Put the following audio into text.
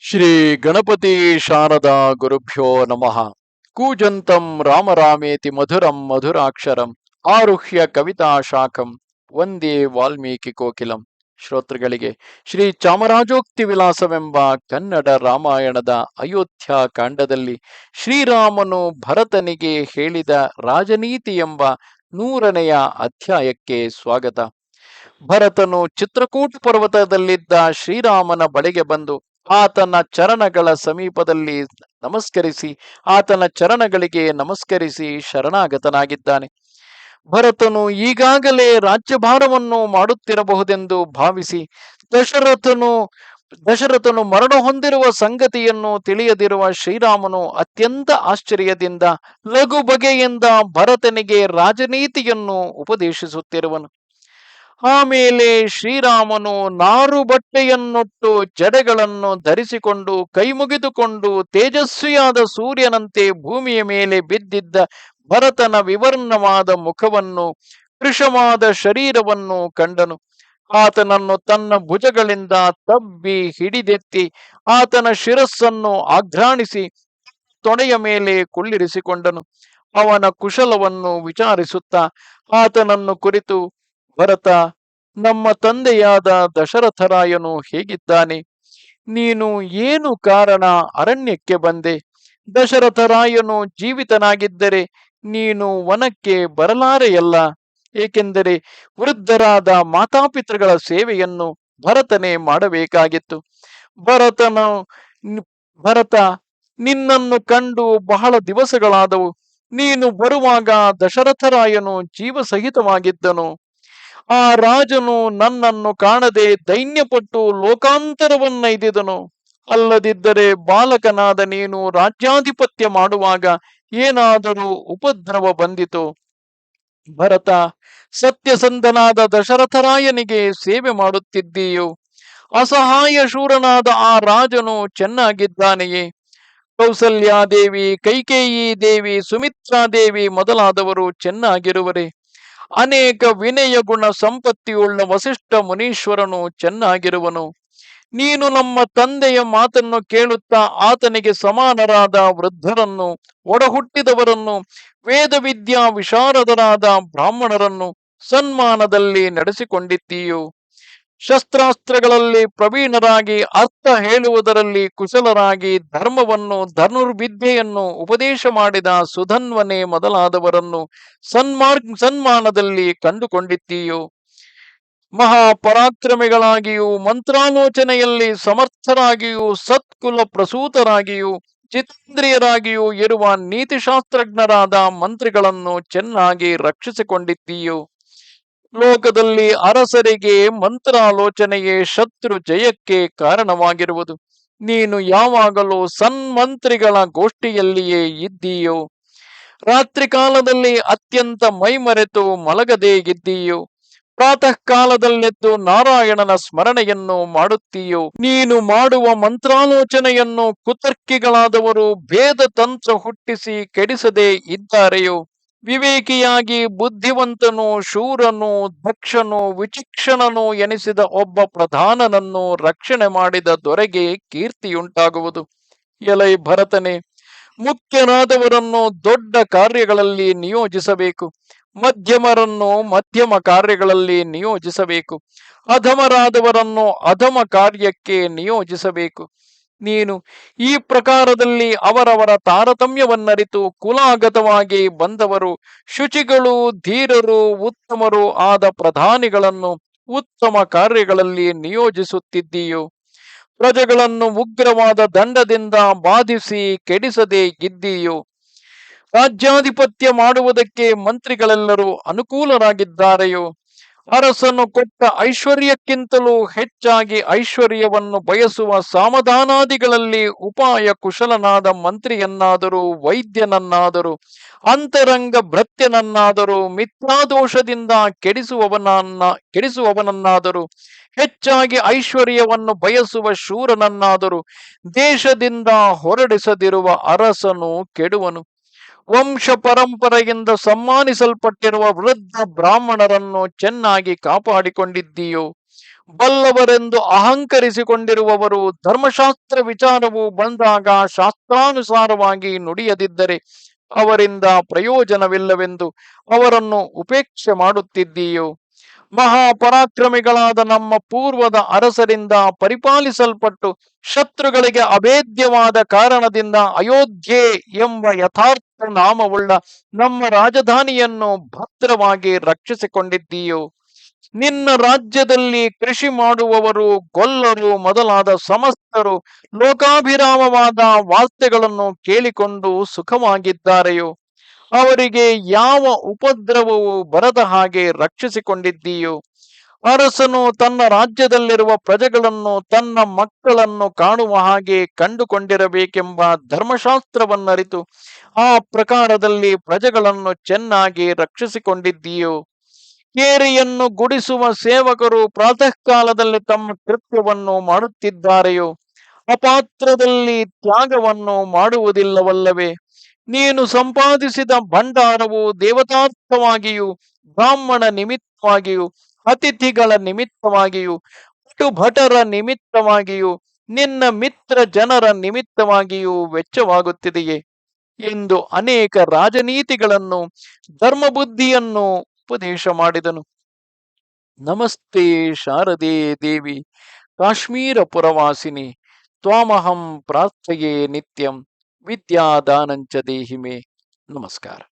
ಶ್ರೀ ಗಣಪತಿ ಶಾರದಾ ಗುರುಭ್ಯೋ ನಮಃ. ಕೂಜಂತಂ ರಾಮರಾಮೇತಿ ಮಧುರಂ ಮಧುರಾಕ್ಷರಂ ಆರುಹ್ಯ ಕವಿತಾ ಶಾಖಂ ವಂದೇ ವಾಲ್ಮೀಕಿ ಕೋಕಿಲಂ. ಶ್ರೋತೃಗಳಿಗೆ ಶ್ರೀ ಚಾಮರಾಜೋಕ್ತಿ ವಿಲಾಸವೆಂಬ ಕನ್ನಡ ರಾಮಾಯಣದ ಅಯೋಧ್ಯ ಕಾಂಡದಲ್ಲಿ ಶ್ರೀರಾಮನು ಭರತನಿಗೆ ಹೇಳಿದ ರಾಜನೀತಿ ಎಂಬ 100ನೆಯ ಅಧ್ಯಾಯಕ್ಕೆ ಸ್ವಾಗತ. ಭರತನು ಚಿತ್ರಕೂಟ ಪರ್ವತದಲ್ಲಿದ್ದ ಶ್ರೀರಾಮನ ಬಳಿಗೆ ಬಂದು ಆತನ ಚರಣಗಳ ಸಮೀಪದಲ್ಲಿ ಆತನ ಚರಣಗಳಿಗೆ ನಮಸ್ಕರಿಸಿ ಶರಣಾಗತನಾಗಿದ್ದಾನೆ. ಭರತನು ಈಗಾಗಲೇ ರಾಜ್ಯಭಾರವನ್ನು ಮಾಡುತ್ತಿರಬಹುದೆಂದು ಭಾವಿಸಿ ದಶರಥನು ಮರಣ ಹೊಂದಿರುವ ಸಂಗತಿಯನ್ನು ತಿಳಿಯದಿರುವ ಶ್ರೀರಾಮನು ಅತ್ಯಂತ ಆಶ್ಚರ್ಯದಿಂದ ಲಘು ಬಗೆಯಿಂದ ಭರತನಿಗೆ ರಾಜನೀತಿಯನ್ನು ಉಪದೇಶಿಸುತ್ತಿರುವನು. ಆಮೇಲೆ ಶ್ರೀರಾಮನು ನಾರು ಬಟ್ಟೆಯನ್ನುಟ್ಟು ಜಡೆಗಳನ್ನು ಧರಿಸಿಕೊಂಡು ಕೈಮುಗಿದುಕೊಂಡು ತೇಜಸ್ವಿಯಾದ ಸೂರ್ಯನಂತೆ ಭೂಮಿಯ ಮೇಲೆ ಬಿದ್ದಿದ್ದ ಭರತನ ವಿವರ್ಣವಾದ ಮುಖವನ್ನು, ಕೃಶವಾದ ಶರೀರವನ್ನು ಕಂಡನು. ಆತನನ್ನು ತನ್ನ ಭುಜಗಳಿಂದ ತಬ್ಬಿ ಹಿಡಿದೆತ್ತಿ ಆತನ ಶಿರಸ್ಸನ್ನು ಆಘ್ರಾಣಿಸಿ ತೊಡೆಯ ಮೇಲೆ ಕುಳ್ಳಿರಿಸಿಕೊಂಡನು. ಅವನ ಕುಶಲವನ್ನು ವಿಚಾರಿಸುತ್ತಾ ಆತನನ್ನು ಕುರಿತು, ಭರತ, ನಮ್ಮ ತಂದೆಯಾದ ದಶರಥರಾಯನು ಹೇಗಿದ್ದಾನೆ? ನೀನು ಏನು ಕಾರಣ ಅರಣ್ಯಕ್ಕೆ ಬಂದೆ? ದಶರಥರಾಯನು ಜೀವಿತನಾಗಿದ್ದರೆ ನೀನು ವನಕ್ಕೆ ಬರಲಾರೆಯಲ್ಲ. ಏಕೆಂದರೆ ವೃದ್ಧರಾದ ಮಾತಾಪಿತೃಗಳ ಸೇವೆಯನ್ನು ಭರತನೇ ಮಾಡಬೇಕಾಗಿತ್ತು. ಭರತ, ನಿನ್ನನ್ನು ಕಂಡು ಬಹಳ ದಿವಸಗಳಾದವು. ನೀನು ಬರುವಾಗ ದಶರಥರಾಯನು ಜೀವಸಹಿತವಾಗಿದ್ದನು. ಆ ರಾಜನು ನನ್ನನ್ನು ಕಾಣದೆ ದೈನ್ಯಪಟ್ಟು ಲೋಕಾಂತರವನ್ನೈದಿದನು. ಅಲ್ಲದಿದ್ದರೆ ಬಾಲಕನಾದ ನೀನು ರಾಜ್ಯಾಧಿಪತ್ಯ ಮಾಡುವಾಗ ಏನಾದರೂ ಉಪದ್ರವ ಬಂದಿತು. ಭರತ, ಸತ್ಯಸಂಧನಾದ ದಶರಥರಾಯನಿಗೆ ಸೇವೆ ಮಾಡುತ್ತಿದ್ದೀಯೋ? ಅಸಹಾಯ ಶೂರನಾದ ಆ ರಾಜನು ಚೆನ್ನಾಗಿದ್ದಾನೆಯೇ? ಕೌಸಲ್ಯಾದೇವಿ, ಕೈಕೇಯಿ ದೇವಿ, ಸುಮಿತ್ರಾದೇವಿ ಮೊದಲಾದವರು ಚೆನ್ನಾಗಿರುವರೆ? ಅನೇಕ ವಿನಯ ಗುಣ ಸಂಪತ್ತಿಯುಳ್ಳ ವಸಿಷ್ಠ ಮುನೀಶ್ವರನು ಚೆನ್ನಾಗಿರುವನು. ನೀನು ನಮ್ಮ ತಂದೆಯ ಮಾತನ್ನು ಕೇಳುತ್ತಾ ಆತನಿಗೆ ಸಮಾನರಾದ ವೃದ್ಧರನ್ನು, ಒಡಹುಟ್ಟಿದವರನ್ನು, ವೇದವಿದ್ಯಾ ವಿಶಾರದರಾದ ಬ್ರಾಹ್ಮಣರನ್ನು ಸನ್ಮಾನದಲ್ಲಿ ನಡೆಸಿಕೊಂಡಿದ್ದೀಯೋ? ಶಸ್ತ್ರಾಸ್ತ್ರಗಳಲ್ಲಿ ಪ್ರವೀಣರಾಗಿ, ಅರ್ಥ ಹೇಳುವುದರಲ್ಲಿ ಕುಶಲರಾಗಿ, ಧರ್ಮವನ್ನು, ಧನುರ್ವಿದ್ಯೆಯನ್ನು ಉಪದೇಶ ಮಾಡಿದ ಸುಧನ್ವನೆ ಮೊದಲಾದವರನ್ನು ಸನ್ಮಾನದಲ್ಲಿ ಕಂಡುಕೊಂಡಿದ್ದೀಯೋ? ಮಹಾಪರಾಕ್ರಮಿಗಳಾಗಿಯೂ, ಮಂತ್ರಾಲೋಚನೆಯಲ್ಲಿ ಸಮರ್ಥರಾಗಿಯೂ, ಸತ್ಕುಲ ಪ್ರಸೂತರಾಗಿಯೂ, ಜಿತೇಂದ್ರಿಯರಾಗಿಯೂ ಇರುವ ನೀತಿಶಾಸ್ತ್ರಜ್ಞರಾದ ಮಂತ್ರಿಗಳನ್ನು ಚೆನ್ನಾಗಿ ರಕ್ಷಿಸಿಕೊಂಡಿದ್ದೀಯೋ? ಲೋಕದಲ್ಲಿ ಅರಸರಿಗೆ ಮಂತ್ರಾಲೋಚನೆಯೇ ಶತ್ರು ಜಯಕ್ಕೆ ಕಾರಣವಾಗಿರುವುದು. ನೀನು ಯಾವಾಗಲೂ ಸನ್ಮಂತ್ರಿಗಳ ಗೋಷ್ಠಿಯಲ್ಲಿಯೇ ಇದ್ದೀಯೋ? ರಾತ್ರಿ ಕಾಲದಲ್ಲಿ ಅತ್ಯಂತ ಮೈಮರೆತು ಮಲಗದೇ ಇದ್ದೀಯೋ? ಪ್ರಾತಃ ಕಾಲದಲ್ಲೆದ್ದು ನಾರಾಯಣನ ಸ್ಮರಣೆಯನ್ನು ಮಾಡುತ್ತೀಯೋ? ನೀನು ಮಾಡುವ ಮಂತ್ರಾಲೋಚನೆಯನ್ನು ಕುತರ್ಕಿಗಳಾದವರು ಭೇದ ತಂತ್ರ ಹುಟ್ಟಿಸಿ ಕೆಡಿಸದೇ ಇದ್ದಾರೆಯೋ? ವಿವೇಕಿಯಾಗಿ ಬುದ್ಧಿವಂತನು, ಶೂರನು, ದಕ್ಷನು, ವಿಚಕ್ಷಣನು ಎನಿಸಿದ ಒಬ್ಬ ಪ್ರಧಾನನನ್ನು ರಕ್ಷಣೆ ಮಾಡಿದ ದೊರೆಗೆ ಕೀರ್ತಿಯುಂಟಾಗುವುದು. ಎಲೈ ಭರತನೇ, ಮುಖ್ಯನಾದವರನ್ನು ದೊಡ್ಡ ಕಾರ್ಯಗಳಲ್ಲಿ ನಿಯೋಜಿಸಬೇಕು, ಮಧ್ಯಮರನ್ನು ಮಧ್ಯಮ ಕಾರ್ಯಗಳಲ್ಲಿ ನಿಯೋಜಿಸಬೇಕು, ಅಧಮರಾದವರನ್ನು ಅಧಮ ಕಾರ್ಯಕ್ಕೆ ನಿಯೋಜಿಸಬೇಕು. ನೀನು ಈ ಪ್ರಕಾರದಲ್ಲಿ ಅವರವರ ತಾರತಮ್ಯವನ್ನರಿತು ಕುಲಾಗತವಾಗಿ ಬಂದವರು, ಶುಚಿಗಳು, ಧೀರರು, ಉತ್ತಮರು ಆದ ಪ್ರಧಾನಿಗಳನ್ನು ಉತ್ತಮ ಕಾರ್ಯಗಳಲ್ಲಿ ನಿಯೋಜಿಸುತ್ತಿದ್ದೀಯೋ? ಪ್ರಜೆಗಳನ್ನು ಉಗ್ರವಾದ ದಂಡದಿಂದ ಬಾಧಿಸಿ ಕೆಡಿಸದೆ ಇದ್ದೀಯೋ? ರಾಜ್ಯಾಧಿಪತ್ಯ ಮಾಡುವುದಕ್ಕೆ ಮಂತ್ರಿಗಳೆಲ್ಲರೂ ಅನುಕೂಲರಾಗಿದ್ದಾರೆಯೋ? ಅರಸನು ಕೊಟ್ಟ ಐಶ್ವರ್ಯಕ್ಕಿಂತಲೂ ಹೆಚ್ಚಾಗಿ ಐಶ್ವರ್ಯವನ್ನು ಬಯಸುವ ಸಾಮಧಾನಾದಿಗಳಲ್ಲಿ ಉಪಾಯ ಕುಶಲನಾದ ಮಂತ್ರಿಯನ್ನಾದರೂ, ವೈದ್ಯನನ್ನಾದರೂ, ಅಂತರಂಗ ಭೃತ್ಯನನ್ನಾದರೂ, ಮಿಥ್ಯಾದೋಷದಿಂದ ಕೆಡಿಸುವವನನ್ನಾದರೂ, ಹೆಚ್ಚಾಗಿ ಐಶ್ವರ್ಯವನ್ನು ಬಯಸುವ ಶೂರನನ್ನಾದರೂ ದೇಶದಿಂದ ಹೊರಡಿಸದಿರುವ ಅರಸನು ಕೆಡುವನು. ವಂಶ ಪರಂಪರೆಯಿಂದ ಸಮ್ಮಾನಿಸಲ್ಪಟ್ಟಿರುವ ವೃದ್ಧ ಬ್ರಾಹ್ಮಣರನ್ನು ಚೆನ್ನಾಗಿ ಕಾಪಾಡಿಕೊಂಡಿದ್ದೀಯೋ? ಬಲ್ಲವರೆಂದು ಅಹಂಕರಿಸಿಕೊಂಡಿರುವವರು ಧರ್ಮಶಾಸ್ತ್ರ ವಿಚಾರವು ಬಂದಾಗ ಶಾಸ್ತ್ರಾನುಸಾರವಾಗಿ ನುಡಿಯದಿದ್ದರೆ ಅವರಿಂದ ಪ್ರಯೋಜನವಿಲ್ಲವೆಂದು ಅವರನ್ನು ಉಪೇಕ್ಷೆ ಮಾಡುತ್ತಿದ್ದೀಯೋ? ಮಹಾಪರಾಕ್ರಮಿಗಳಾದ ನಮ್ಮ ಪೂರ್ವದ ಅರಸರಿಂದ ಪರಿಪಾಲಿಸಲ್ಪಟ್ಟು ಶತ್ರುಗಳಿಗೆ ಅಭೇದ್ಯವಾದ ಕಾರಣದಿಂದ ಅಯೋಧ್ಯೆ ಎಂಬ ಯಥಾರ್ಥ ನಾಮವುಳ್ಳ ನಮ್ಮ ರಾಜಧಾನಿಯನ್ನು ಭದ್ರವಾಗಿ ರಕ್ಷಿಸಿಕೊಂಡಿದ್ದೀಯೋ? ನಿನ್ನ ರಾಜ್ಯದಲ್ಲಿ ಕೃಷಿ ಮಾಡುವವರು, ಗೊಲ್ಲರು ಮೊದಲಾದ ಸಮಸ್ತರು ಲೋಕಾಭಿರಾಮವಾದ ವಾರ್ತೆಗಳನ್ನು ಕೇಳಿಕೊಂಡು ಸುಖವಾಗಿದ್ದಾರೆಯೋ? ಅವರಿಗೆ ಯಾವ ಉಪದ್ರವವು ಬರದ ಹಾಗೆ ರಕ್ಷಿಸಿಕೊಂಡಿದ್ದೀಯೋ? ಅರಸನು ತನ್ನ ರಾಜ್ಯದಲ್ಲಿರುವ ಪ್ರಜೆಗಳನ್ನು ತನ್ನ ಮಕ್ಕಳನ್ನು ಕಾಣುವ ಹಾಗೆ ಕಂಡುಕೊಂಡಿರಬೇಕೆಂಬ ಧರ್ಮಶಾಸ್ತ್ರವನ್ನರಿತು ಆ ಪ್ರಕಾರದಲ್ಲಿ ಪ್ರಜೆಗಳನ್ನು ಚೆನ್ನಾಗಿ ರಕ್ಷಿಸಿಕೊಂಡಿದ್ದೀಯೋ? ಕೇರಿಯನ್ನು ಗುಡಿಸುವ ಸೇವಕರು ಪ್ರಾತಃ ಕಾಲದಲ್ಲಿ ತಮ್ಮ ಕೃತ್ಯವನ್ನು ಮಾಡುತ್ತಿದ್ದಾರೆಯೋ? ಅಪಾತ್ರದಲ್ಲಿ ತ್ಯಾಗವನ್ನು ಮಾಡುವುದಿಲ್ಲವಲ್ಲವೇ? ನೀನು ಸಂಪಾದಿಸಿದ ಭಂಡಾರವು ದೇವತಾರ್ಥವಾಗಿಯೂ ಬ್ರಾಹ್ಮಣ ನಿಮಿತ್ತವಾಗಿಯೂ ಅತಿಥಿಗಳ ನಿಮಿತ್ತವಾಗಿಯೂ ಭಟರ ನಿಮಿತ್ತವಾಗಿಯೂ ನಿನ್ನ ಮಿತ್ರ ಜನರ ನಿಮಿತ್ತವಾಗಿಯೂ ವೆಚ್ಚವಾಗುತ್ತಿದೆಯೇ ಎಂದು ಅನೇಕ ರಾಜನೀತಿಗಳನ್ನು ಧರ್ಮಬುದ್ಧಿಯನ್ನು ಉಪದೇಶ ಮಾಡಿದನು. ನಮಸ್ತೆ ಶಾರದೆ ದೇವಿ ಕಾಶ್ಮೀರ ಪುರವಾಸಿನಿ ತ್ವಾಮಹಂ ಪ್ರಾರ್ಥಯೇ ನಿತ್ಯಂ ವಿದ್ಯಾದಾನಂಚ ದೇಹಿಮೆ. ನಮಸ್ಕಾರ.